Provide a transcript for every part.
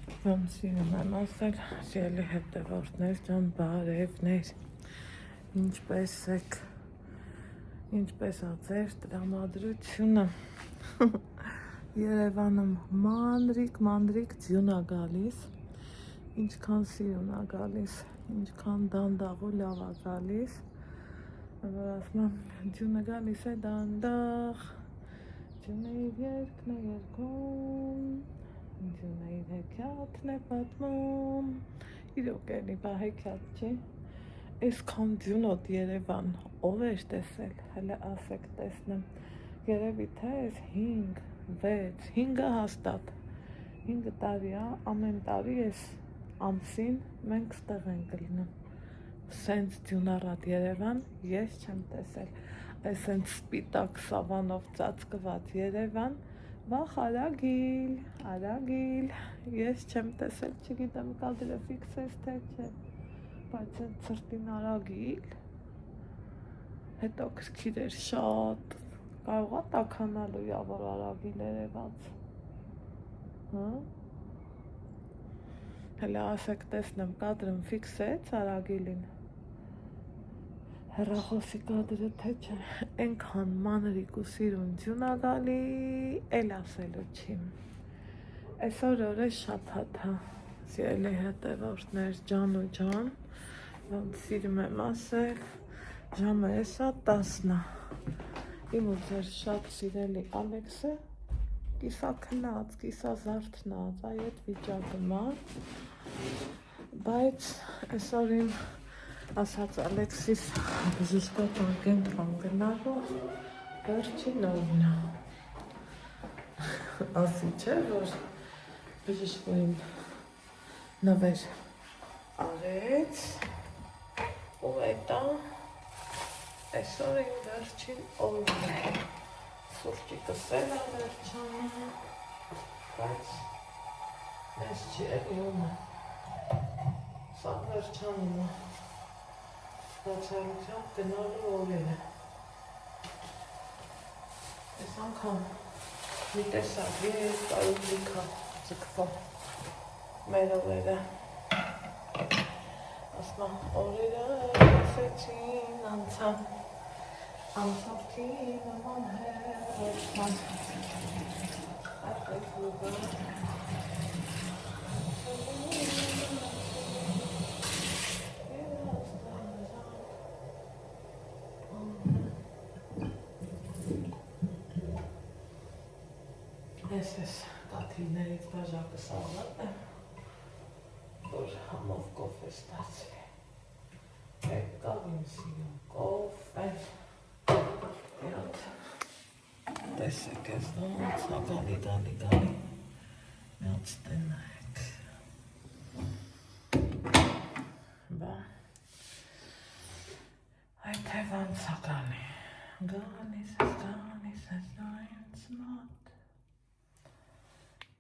Ում սիրում եմ ասել, սիրելի հետևորդներ ջան, բարևներ, ինչպես եք, ինչպես ա ձեր տրամադրությունը, Երևանում մանրիկ ձյուն ա գալիս, ինչքան սիրուն ա գալիս, ինչքան դանդաղ ու լավ ա գալիս, որ ասում եմ ձյունը գալիս է դանդաղ, ձյունը իր երգն է երգում, ձյունը իր հեքիաթն է պատմում, իրոք էլի բա հեքիաթ չի, այսքան ձյունոտ Երևան ով էր տեսել, հələ ասեք տեսնեմ, երևի թե այս 5-6 հաստատ 5 տարի ա, ամեն տարի այս ամսին մենք ստեղ ենք լինում, սենց ձյունառատ Երևան ես չեմ տեսել, այս սենց սպիտակ սավանով ծածկված Երևան, վախ արագիլ, ես չեմ տեսել, չգիտեմ կադրը ֆիքսես թե չէ, բայց այդ ծրտին արագիլ, հետո քրքիր էր շատ, կարող ա տաքանալու որ արագիլ երևաց, հələ ասեք տեսնեմ կադրում ֆիքսեց արագիլին, հեռախոսի կադրը թե չէ, ենքան մանրիկ ու սիրուն ձյուն ա գալի, էլ ասելու չի, այսօր օրը շաբաթ ա, սիրելի հետևորդներ ջան ու ջան, ոնց սիրում եմ ասել, ժամը էսա 10 ա, իմ ու ձեր շատ սիրելի Ալեքսը, կիսա քնած, կիսա զարթնած, այ այդ վիճակում ա, բայց այսօր իմ ասաց Ալեքսիս բժշկական կենտրոն գնալու վերջին օրն ա, ասի չէ, որ բժշկուհին նվեր արեց, ու էտա այսօր իմ վերջին օրն է, սուրճի կսել ա վերջանը, բայց մեզ չի էլիում է, սա վերջանում է, բացառությամբ գնալու օրերը, այս անգամ մի տեսակ ես տարուբլիկ ա ձգվում մեր օրերը, ասմամ օրերը ասեցին անցան, անցորդին նման հերվան, այդ այդ լուգա, Ես կաթիլներից բաժակը սաղլատ եմ, որ համով կոֆե ստացվի, եկ կավ իմ սիրում կոֆե, տեսեք ես ոնց գալի, միած տնայք, բա, այդ թե ոնց գալի, գալիս ես նայենց մատ,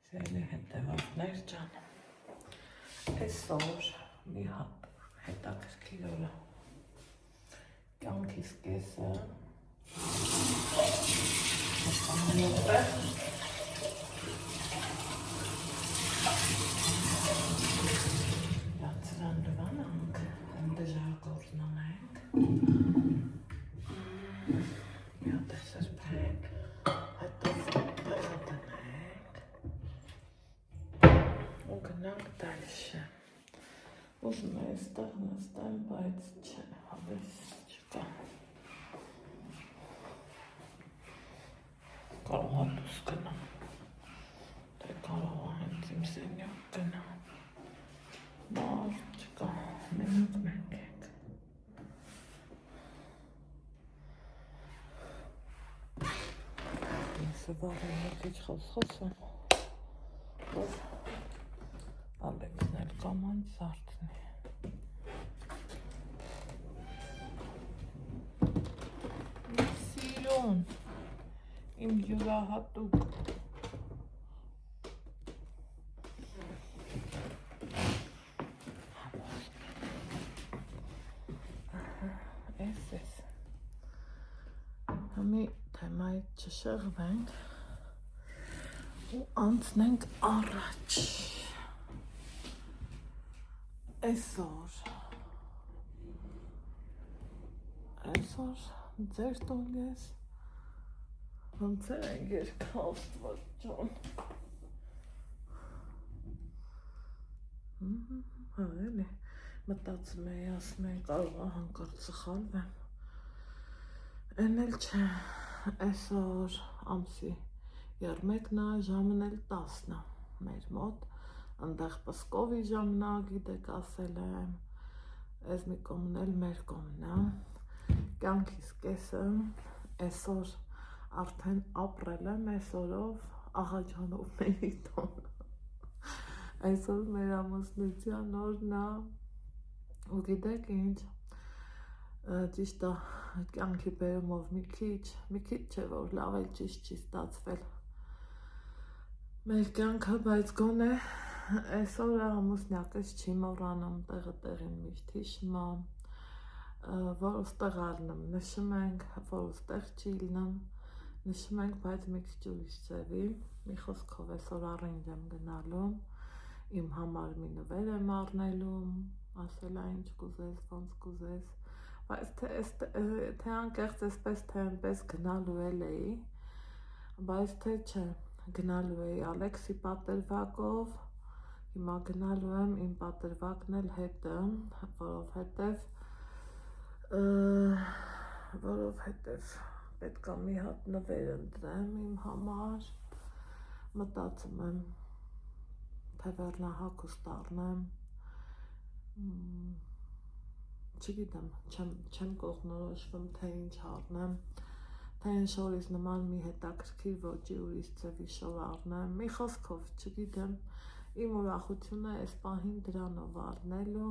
Սիրելի հետևորդներ ջան, այսօր մի հատ հետաքրքիր օր ա, կյանքիս կեսը, հասկանալով է, լացրան լվանանք, դժար գործնանենք, մի հատ է սրբենք, հետո գնանք դալշը, ուզում է այստեղ նստեմ, բայց չէ, հավես չկա, կարող ա դուս գնամ, թե կարող ա հենց իմ սենյակ գնամ, բար չկա, մենակ մենք ենք, ինսը վաղը մի քիչ խոսեմ, որ Ալեքսն էլ կամանց զարթնի, իմ սիրուն, իմ յուրահատուկ, ես, համի թեմայից չշեղվենք ու անցնենք առաջ, Այսօր ձեր տուն ես, ոնց են երկը Աստված ջան։ Հա էլի մտածում էի, ասում էի կարող է հանկարծ սխալվեմ։ Էն էլ չէ, այսօր ամսի 1-ն է, ժամն էլ 10-ն է մեր մոտ, ընդեղ Պսկովի ժամանակ, գիտեք ասել եմ, այս մի կողմն էլ մեր կողմն է, կյանքիս կեսը, այսօր արդեն ապրել եմ այսօրով Աղաջանովների տոն, այսօր մեր ամուսնության օրն է, ու գիտեք ինչ, ճիշտ է, կյանքի բերումով մի քիչ չէ, որ լավ էլ ճիշտ չի ստացվել մեր կյանքը, բայց գոնե այսօրը ամուսնյակս չի մոռանում, տեղը տեղին միշտ հիշում եմ, որ ուստեղ ալնում, նշում ենք, որ ուստեղ չի լինում, նշում ենք, բայց մի քիչ ուրիշ ձևի, մի խոսքով այսօր առինջ եմ գնալու, իմ համար մի նվեր եմ առնելու, ասել է ինչ կուզես, ոնց կուզես, բայց թե անկեղծ էսպես, թե այնպես գնալու էլ էի, բայց թե չէ, գնալու էի Ալեքսի պատրվակով, հիմա գնալու եմ իմ պատրվակն էլ հետը, որովհետև պետք է մի հատ նվեր ընտրեմ իմ համար, մտածում եմ, թե վերնահագուստ առնեմ, չգիտեմ, չեմ կողմնորոշվում, թե ինչ առնեմ, թե այն շորից նման մի հետաքրքիր ոճի ուրիշ ձևի շոր առնեմ, մի խոսքով, չգիտեմ, իմ ուրախությունը այս պահին դրանով առնելու,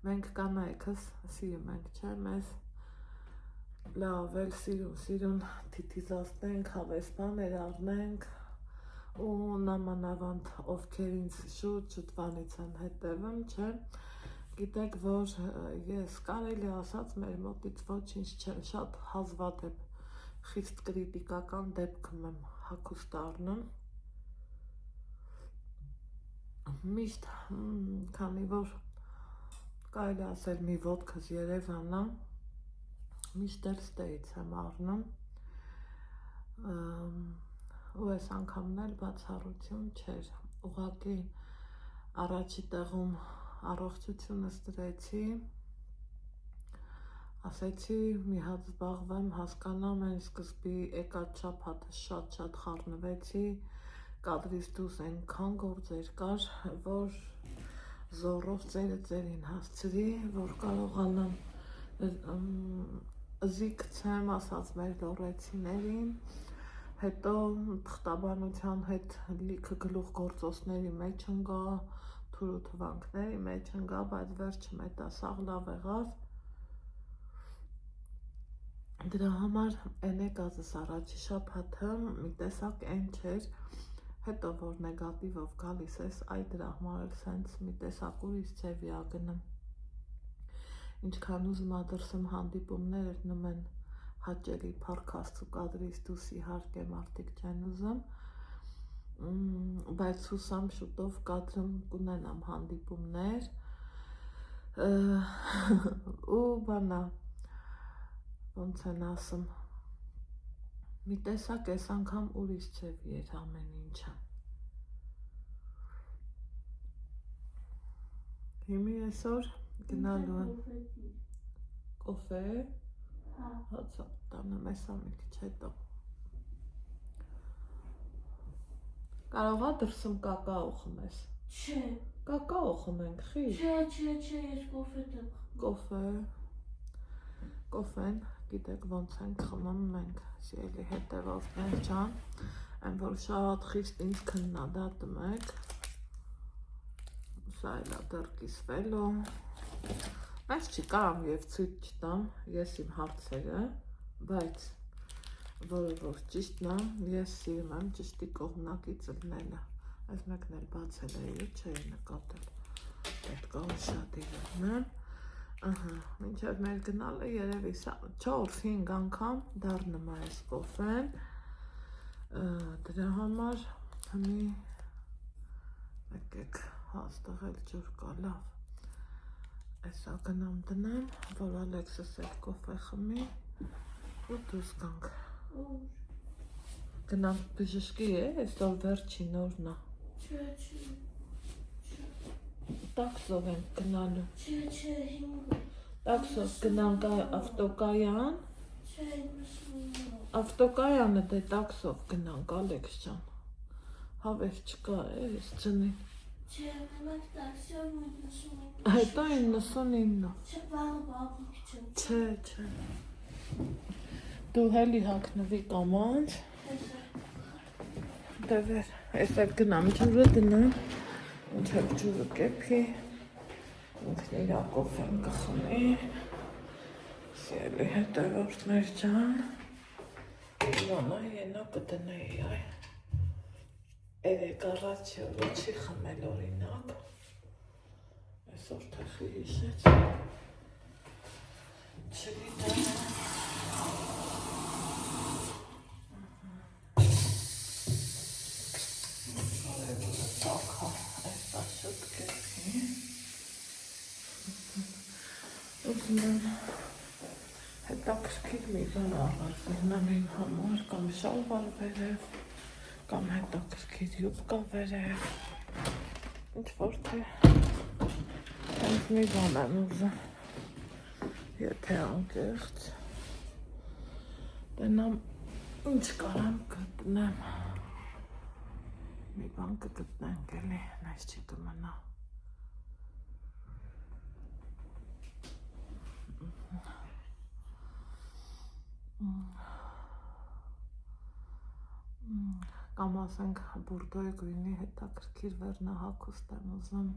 մենք կանայքս սիրում ենք, չէ, մեզ լավ էլ սիրուն թիթիզացնենք, հավեսպաներ առնենք, ու նամանավանդ ովքեր ինձ շուտվանից են հետևում, չէ, գիտեք, որ ես կարելի ասած մեր մոտից ոչինչ չեմ, շատ հազվադեպ խիստ կրիտիկական դեպքում եմ հագուստ առնում, միշտ, քանի որ կարելի ասել մի ոտքս Երևանն է, միշտ էլ ստեից եմ առնում, ու այս անգամն էլ բացառություն չէր, ուղղակի առաջի տեղում առողջությունս դրեցի, ասեցի մի հատ զբաղվեմ, հասկանամ, այն սկզբի եկած շաբաթը շատ խառնվեցի, կադրից դուրս այնքան գործեր կար, որ զոռով ծերին հասցրի, որ կարողանամ զիգցեմ ասած մեր լոռեցիներին, հետո թղթաբանության հետ լիքը գլուխ գործոցների մեջ ընկա, թուրու թվանքների մեջ ընկա, բայց վերջը մետասաղ լավ եղավ, դրա համար են եկածս առաջի շաբաթը մի տեսակ են չէր, հետո որ նեգատիվով գալիս ես, այ դրա համար էլ սենց մի տեսակ ուրիշ ձևի ա գնում, ինչքան ուզում ադրսում հանդիպումներ լինում են հաճելի փառք Աստծու կադրից դուրս իհարկե մարդիկ չեն ուզում, բայց հուսամ շուտով կադրում կունենամ հանդիպումներ ու բանա, ոնց են ասում, մի տեսակ այս անգամ ուրիշ ձևի էր ամեն ինչը, հիմի այսօր գնալու եմ կոֆե, հացա տանեմ էսա մի քիչ հետո, կարող է դրսում կակաո խմես, չէ, կակաո խմենք, խիչ, չէ, ես կոֆե տեմ, կոֆեն, գիտեք ոնց ենք խմում մենք, սիրելի հետևորդներ ջան, այն որ շատ խիստ ինձ քննադատում եք, սա էլ է դեռ կիսվելու, բայց չի կարամ և ցույց չտամ, ես իմ հարցերը, բայց որը որ ճիշտն է, ես սիրում եմ ճիշտի կողմնակից լինելը, այս մեկն էլ բացել էի, չէի նկատել, պետք է ուշադիր լինեմ, մինչև մեր գնալը երևի 4-5 անգամ դառնում է այս կոֆեն, դրա համար հմի եկեք հաստեղ էլ ջուր կա, լավ։ Այսա գնամ դնեմ, որ Ալեքսս էլ կոֆե խմի ու դուրս գանք։ Գնամ բժշկի է, այսօր վերջին օրն է։ Չէ։ Տաքսով ենք գնալու։ Չէ, 5։ Տաքսով գնանք ավտոկայան։ Չէ, 99։ Ավտոկայանը դե տաքսով գնանք, Ալեքս ջան։ Հավես չկա էս ջնին։ Չէ, մենք տաքսիով 99։ Հետո 99։ Չէ, բաբիկ չեմ։ Չէ։ Դու հելի հագնվի կամանց։ Դե վեր, ես էլ գնամ ջուրը դնեմ։ Ինչ էլ ջուրը կեփի։ Ինքն իրա կոֆեն կխմի։ Սիրելի հետևորդներ ջան։ Իվանա ենա կդնեի այ։ Երեք առաջ չի խմել օրինակ։ Այսօր թխի հիշեց։ Չգիտեմ։ Տակա, այսա շուտ կեփի։ Ուզում եմ հետաքրքիր մի բան առանձնանամ իմ համար, կամ շալվար վերև, կամ հետաքրքիր յուբկա վերև, ինչ-որ թե հենց մի բան եմ ուզում, եթե անկեղծ, դենամ ինչ կարամ գտնեմ, մի բան կգտնենք էլի, նայս չի կմնա։ Կամ ասենք բուրդոյ գույնի հետաքրքիր վերնահագուստ եմ ուզում,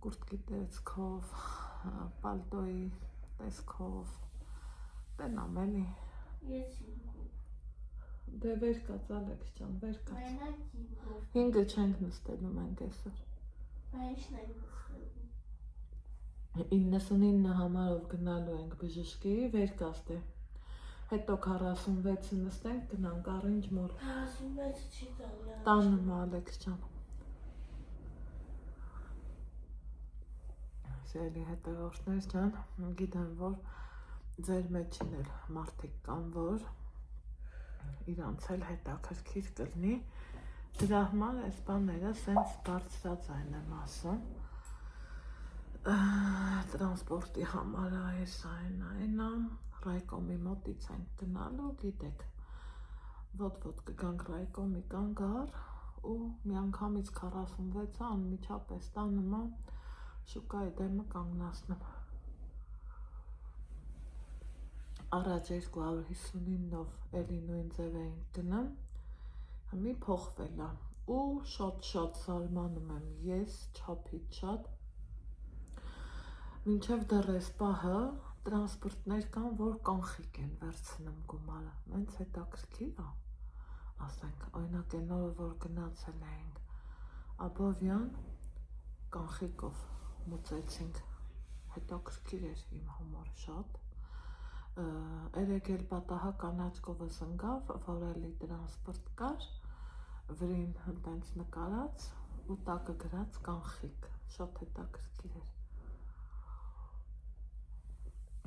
կուրտկի տեսքով, պալտոյի տեսքով, տենամ էլի։ Ես 5։ Դե վեր կաց Ալեքս ջան, վեր կաց։ Մենակ 5։ 5-ը չենք նստելու մենք այսօր։ Ինչն ենք նստելու։ 99 համարով գնալու ենք բժշկի, վեր կաց դե։ Հետո 46-ը նստենք, գնանք առինջ մոր։ 46-ը չի տալի։ Տանում Ալեքս ջան։ Սիրելի հետևորդներ ջան, գիտեմ, որ ձեր մեջին էլ մարդիկ կան, որ իրանց էլ հետաքրքիր կլինի։ Դրա համար այս բաները սենց բարձրաձայն եմ ասում։ Տրանսպորտի համար այս այնա, Ռայկոմի մոտից ենք գնալու, գիտեք, ոտ կգանք Ռայկոմի կանգար ու միանգամից 46-ը անմիջապես տանումա շուկայի դեմը կանգնացնում։ Առաջ 259-ով էլի նույն ձև էինք գնում, հիմի փոխվել է ու շատ զարմանում եմ ես չափից շատ, մինչև դեռ այս պահը տրանսպորտներ կան, որ կանխիկ են վերցնում գումարը, մենց հետաքրքիր է, ասենք, օրինակ այն օրը, որ գնացել էինք Աբովյան, կանխիկով մուծեցինք, հետաքրքիր էր իմ համար շատ, երեկ էլ պատահա կանաչ կովս ընկավ, որ էլի տրանսպորտ կար, վրին հենց նկարած ու տակը գրած կանխիկ, շատ հետաքրքիր էր։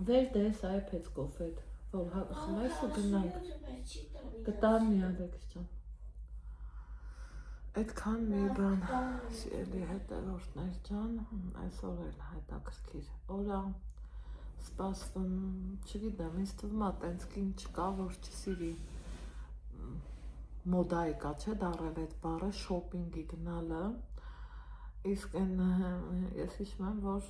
Վեր դես այ պես կոֆետ, որ խմես ու գնանք, կտարնի Ալեքս ջան։ Այդքան մի բան, սիրելի հետևորդներ ջան, այսօր էլ հետաքրքիր օրա, սպասվում, չգիտեմ, ինձ թվում է տենց կին չկա, որ չսիրի մոդայի կա, չէ դարել այդ բառը, շոպինգի գնալը, իսկ ես հիշում եմ, որ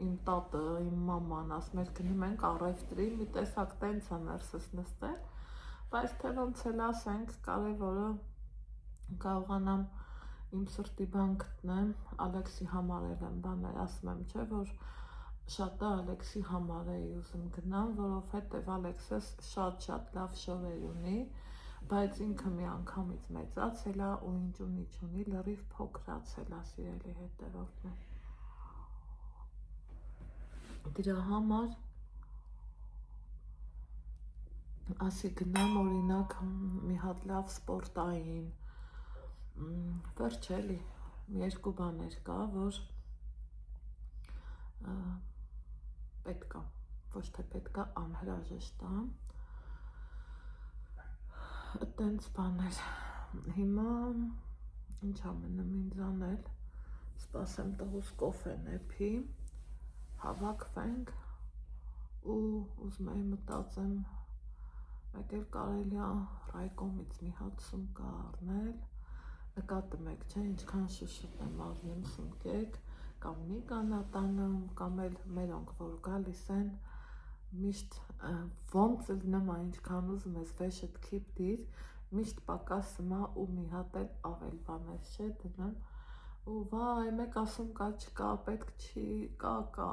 իմ տատը, իմ մաման ասում էր գնում ենք առևտրի, մի տեսակ տենց է ներսս նստել, բայց թե ոնց էլ ասենք, կարևորը կարողանամ իմ սրտի բան գտնեմ, Ալեքսի համար եմ բաներ ասում եմ, չէ, որ շատը Ալեքսի համար էի ուզում գնամ, որովհետև Ալեքսս շատ լավ շորեր ունի, բայց ինքը մի անգամից մեծացել է ու ինչ ունի լրիվ փոքրացել է, սիրելի հետևորդներ։ Դրա համար ասի գնամ օրինակ մի հատ լավ սպորտային, վերջ էլի, երկու բաներ կա, որ պետք է, ոչ թե պետք է, անհրաժեշտ է։ Այդտենց բաներ։ Հիմա ինչ ամենը ինձ անել, սպասեմ տղուս կոֆեն էփի, հավաքվենք ու ուզում էի մտածեմ, մեկ էլ կարելի է ռայկոմից մի հատ սումկա առնել, նկատում եք, չէ, ինչքան շուշուտ եմ առնում սումկեք, կամ Նիկան ա տանում, կամ էլ մերոնք, որ գալիս են, միշտ ոնց էլ նմա ինչքան ուզում ես վեշդ քիպ դիր, միշտ պակասում ա ու մի հատ էլ ավել բաներ չէ դնում, ու վայ, մեկ ասում կա չկա, պետք չի, կա,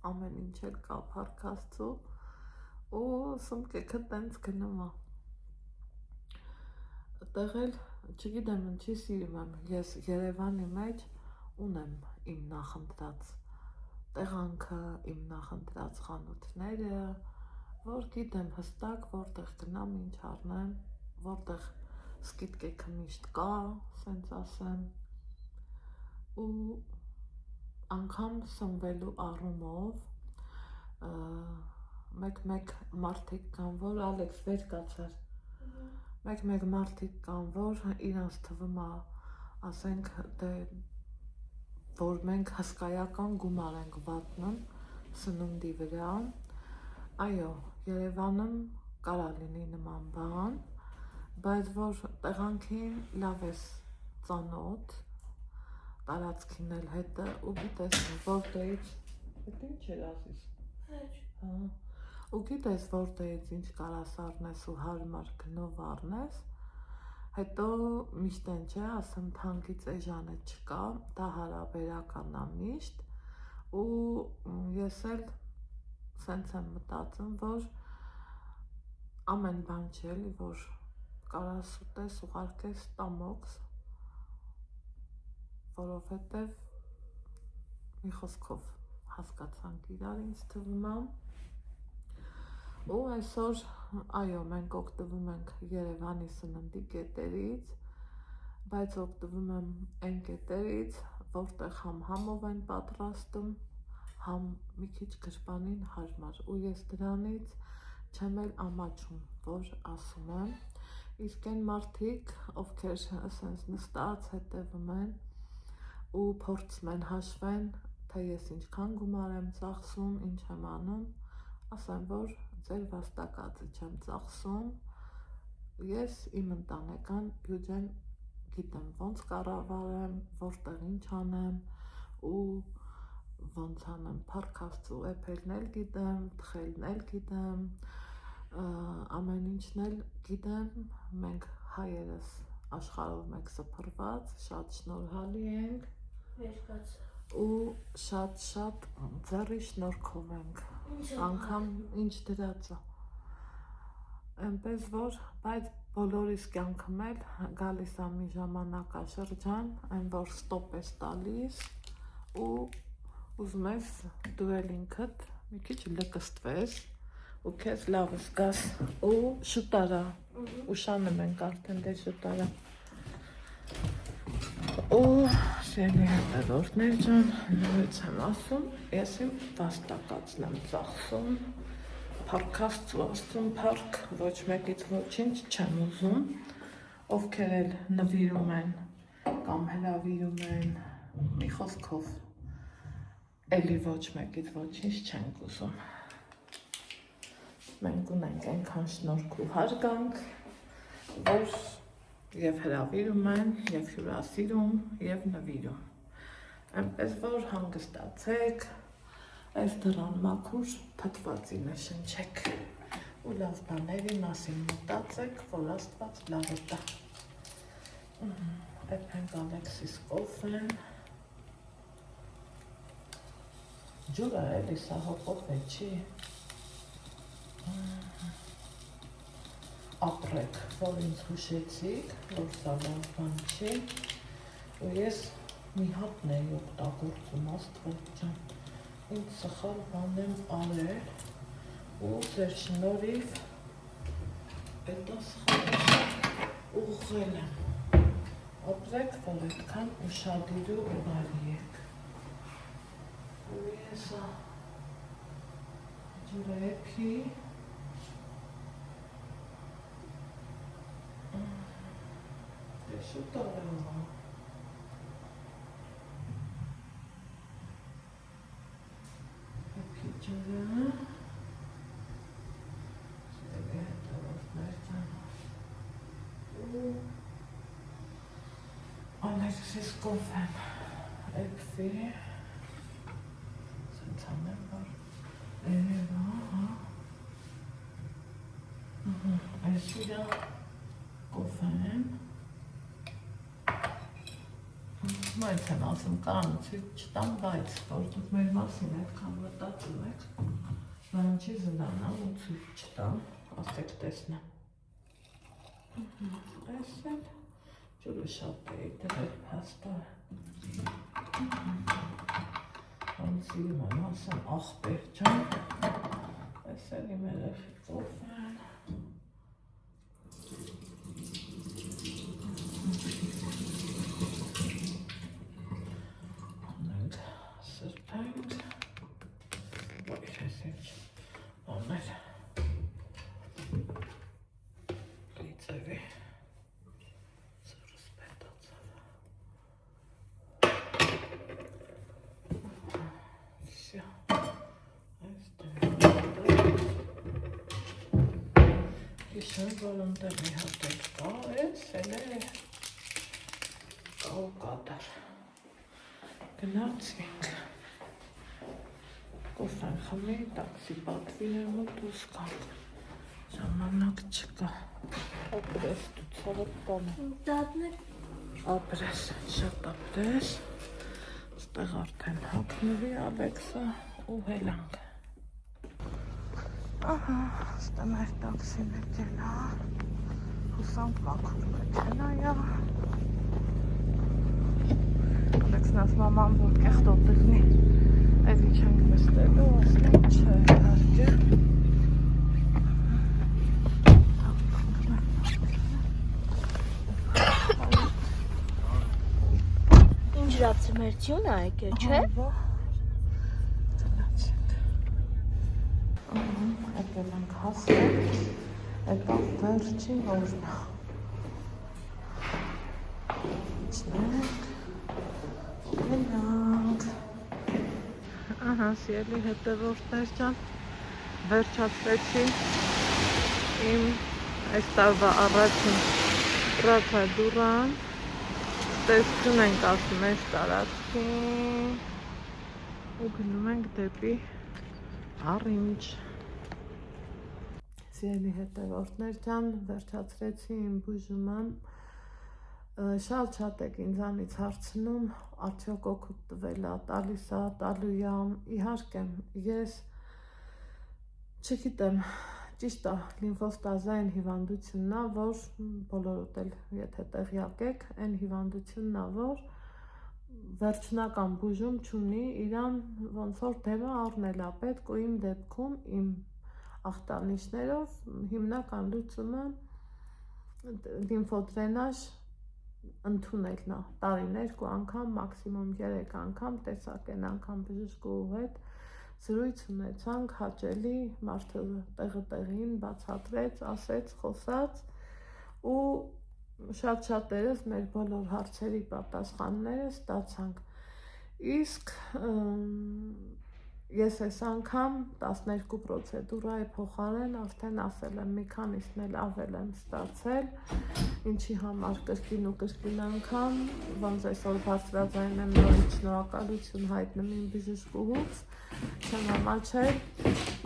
ամեն ինչ էլ կա, փառք Աստծո, ու սումկեքը տենց գնում ա։ Տեղ էլ, չգիտեմ ինչի սիրում եմ, ես Երևանի մեջ ունեմ իմ նախընտրած տեղանքը, իմ նախընտրած խանութները, որ գիտեմ հստակ, որտեղ գնամ, ինչ առնեմ, որտեղ սկիթկեքը միշտ կա, սենց ասեմ, ու անգամ սնվելու առումով, մեկ մարդիկ կան, որ Ալեքս վեր կացար, մեկ մարդիկ կան, որ իրանց թվում ա, ասենք, դե որ մենք հսկայական գումար ենք վատնում սնունդի վրա, այո, Երևանում կարա լինի նման բան, բայց որ տեղանքին լավ ես ծանոթ, տարածքին էլ հետը ու գիտես որտեղից, հետ ինչ էր ասիս, ու գիտես որտեղից ինչ կարաս առնես ու հարմար գնով առնես, հետո միշտ են չէ, ասեմ թանկից էժանը չկա, դա հարաբերական ա միշտ, ու ես էլ սենց եմ մտածում, որ ամեն բան չէ էլի, որ կարաս ուտես, ուղարկես տամոքս, որովհետև մի խոսքով հասկացանք իրար ինձ թվում ա, ու այսօր, այո, մենք օգտվում ենք Երևանի սննդի կետերից, բայց օգտվում եմ այն կետերից, որտեղ համ համով են պատրաստում, համ մի քիչ գրպանին հարմար, ու ես դրանից չեմ էլ ամաչում, որ ասում եմ, իսկ այն մարդիկ, ովքեր ասենց նստած հետևում են ու փորձում են հաշվեն, թե ես ինչքան գումար եմ ծախսում, ինչ եմ անում, ասեմ, որ ձեր վաստակածը չեմ ծախսում, ես իմ ընտանեկան բյուջեն գիտեմ ոնց կառավարեմ, որտեղ ինչ անեմ ու ոնց անեմ, փառք Աստծո, էփերն էլ գիտեմ, թխելն էլ գիտեմ, ամեն ինչն էլ գիտեմ, մենք հայերս աշխարհով մեկ սփռված, շատ շնորհալի ենք ու շատ ձեռի շնորհքով ենք, անգամ ինչ դրածը, այնպես որ, բայց բոլորիս կյանքում էլ գալիս ա մի ժամանակաշրջան, այն որ ստոպ ես տալիս ու ուզում ես դու էլ ինքդ մի քիչ լկստվես ու քեզ լավ զգաս ու շուտ արա, ուշանում ենք արդեն դե շուտ արա ու սիրելի հետևորդներ ջան, նույնից եմ ասում, ես իմ վաստակածն եմ ծախսում, փառք Աստծուն, փառք, ոչ մեկից ոչինչ չեմ ուզում, ովքեր էլ նվիրում են կամ հրավիրում են, մի խոսքով, էլի ոչ մեկից ոչինչ չենք ուզում, մենք ունենք այնքան շնորհք ու հարգանք, որ և հրավիրում են, և հյուրասիրում, և նվիրում, այնպես որ հանգստացեք, այս դռան մաքուր փթվածի նշնչեք ու լավ բաների մասին մտածեք, որ Աստված լավ է տա։ Էփենք Ալեքսիս կոֆեն, ջուր ա էլի սա հոկոտ է չի, ապրեք, որ ինձ հուշեցիք, որ սա լավ բան չի, ու ես մի հատն էի օգտագործում, Աստված ջան, ինձ սխալ բան եմ արել, ու ձեր շնորհիվ հետո սխալ ուղղել եմ, ապրեք, որ այդքան ուշադիր ու բարի եք։ Եսա ջրեպի շուտ արևա էպի ջրը սեղի հետևորդներ ճան Ալեքսիս կոֆեն էպվի սենց անեմ որ երևա այս իրա կոֆեն Բայց են ասում կան ցույց չտամ, բայց որ դուք մեր մասին այդքան մտածում եք, բանջի զնանամ ու ցույց չտամ, ասեք տեսնեմ։ Այս էլ ջուրը շատ էի դրել փաստա։ Անցիում եմ ասեմ աղբեր ջան, այս էլ իմ երեխի կոֆեն։ Հիշեմ, որ ընդեղ մի հատ էլ կա, ես էլ է կա ու կատար գնացինք կոֆեն խմի, տաքսի պատվիրեմ ու դուս կանք ժամանակ չկա ապրես դու ցավը տանը Դատներ ապրես, շատ ապրես ստեղ արդեն հակնվի Ալեքսը ու հելանք Ահա, ստե մեր տաքսի մեքենա, հուսանք մաքուր մեքենա Ալեքսն ասում աման որ կեղտով դգնի, էլի չենք նստելու, ասում չէ, իհարկե Ինչ լացմերցյուն է եկել, չէ? Եկել ենք հասել, այդ վերջին օրն Իջնենք, գնանք Ահա, սիրելի հետևորդներ ջան, վերջացրեցի իմ այս տարվա առաջին պրոցեդուրան տեսություն ենք ասում այս տարածքին ու գնում ենք դեպի առինջ Սիրելի հետևորդներ ջան, վերջացրեցի իմ բուժումը շատ եք ինձանից հարցնում արդյոք օգուտ տվել է, տալիս է, տալու է, իհարկե ես չգիտեմ, ճիշտ է, լիմֆոստազային հիվանդությունն է, որ բոլորդ էլ եթե տեղյակ եք, այն հիվանդությունն է, որ վերջնական բուժում չունի, իրան ոնց որ դեպը առնել է պետք ու իմ դեպքում իմ ախտանիշներով հիմնական լուծումը լիմֆոդրենաժ ընդունելն է, տարին 2 անգամ, մաքսիմում 3 անգամ, տեսակ են անգամ բժշկու հետ զրույց ունեցանք, հաճելի, մարդը տեղը տեղին բացատրեց, ասեց, խոսաց ու շատ-շատերս մեր բոլոր հարցերի պատասխանները ստացանք, իսկ ես այս անգամ 12 պրոցեդուրայի փոխարեն արդեն ասել եմ մի քանիսն էլ ավել եմ ստացել, ինչի համար կրկին ու կրկին անգամ, ոնց այսօր բարձրաձայն եմ նորից շնորհակալություն հայտնում իմ բժշկուհուց, չեմ ամաչել,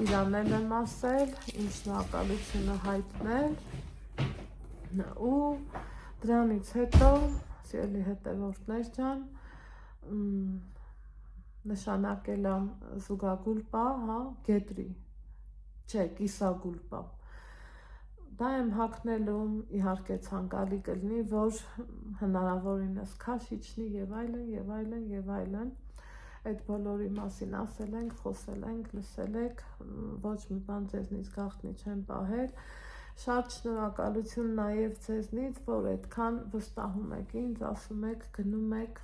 իրանել եմ ասել, իմ շնորհակալությունը հայտնել ու դրանից հետո, սիրելի հետևորդներ ջան, նշանակել եմ զուգագուլպա, գետրի, չէ, կիսագուլպա, դա եմ հագնելու, իհարկե ցանկալի կլինի, որ հնարավորինս քաշ իջնի եւ այլն, այդ բոլորի մասին ասել ենք, խոսել ենք, լսել եք, ոչ մի բան ձեզնից գաղտնի չեմ պահել, Շատ շնորհակալություն նաև ձեզնից, որ այդքան վստահում եք ինձ, ասում եք, գնում եք,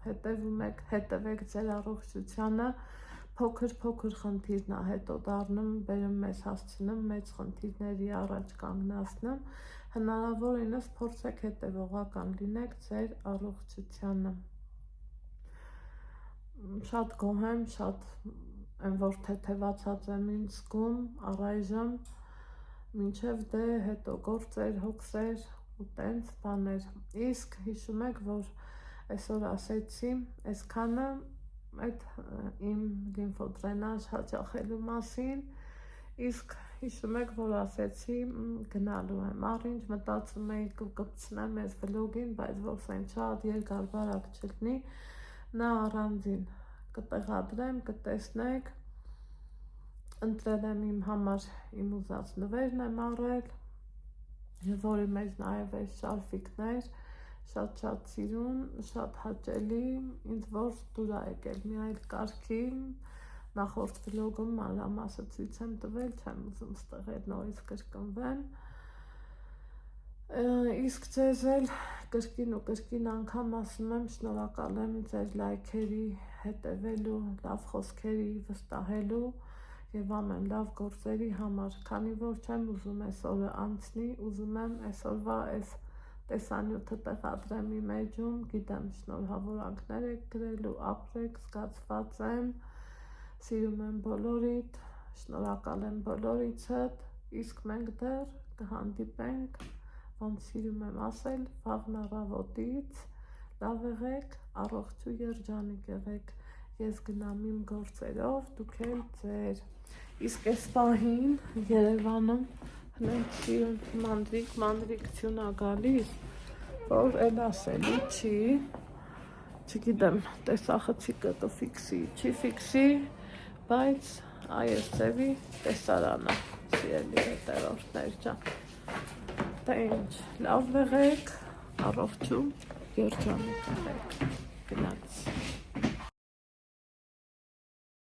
հետևեք ձեր առողջությանը, փոքր խնդիրն է հետո դառնում, բերում մեզ հասցնում մեծ խնդիրների առաջ կանգնացնում, հնարավորինս փորձեք հետևողական լինեք ձեր առողջությանը։ Շատ գոհ եմ, շատ եմ, որ թեթևացած եմ ինձ զգում առայժմ, մինչև դե հետո գործեր, հոգսեր ու տենց բաներ։ Իսկ հիշում եք, որ այսօր ասեցի, այսքանը այդ իմ լիմֆոդրենաժ հաճախելու մասին, իսկ հիշում եք, որ ասեցի գնալու եմ, առինչ մտածում էի կպցնեմ այս վլոգին, բայց որ սեն շատ երկար բարակ չլինի, նա առանձին կտեղադրեմ, կտեսնեք, ընտրել եմ իմ համար, իմ ուզած նվերն եմ առել, որի մեջ նաև այս շարֆիկներ, շատ սիրուն, շատ հաճելի, ինձ որ դուր է եկել մի այլ կարգի, նախորդ վլոգում մանրամասը ցույց եմ տվել, չեմ ուզում ստեղ այդ նորից կրկնվեմ, իսկ ձեզ էլ կրկին անգամ ասում եմ, շնորհակալ եմ ձեր լայքերի, հետևելու, լավ խոսքերի, վստահելու և ամեն լավ գործերի համար, քանի որ չեմ ուզում այս օրը անցնի, ուզում եմ այսօրվա այս տեսանյութը տեղադրեմ իմ էջում, գիտեմ շնորհավորանքներ եք գրելու, ապրեք, զգացված եմ, սիրում եմ բոլորիդ, շնորհակալ եմ բոլորիցդ, իսկ մենք դեռ կհանդիպենք, ոնց սիրում եմ ասել, վաղն առավոտից, լավ եղեք, առողջ ու երջանիկ եղեք, ես գնամ իմ գործերով, դուք էլ ձեր, իսկ այս պահին Երևանում հենց սիրուն մանրիկ ա գալիս, որ էլ ասելի չի, չգիտեմ, տեսախցիկը կֆիքսի, չի ֆիքսի, բայց այս ձևի տեսարանը, սիրելի հետևորդներ ջան, դե ինչ, լավ եղեք, առողջ ու երջանիկ եղեք, գնաց։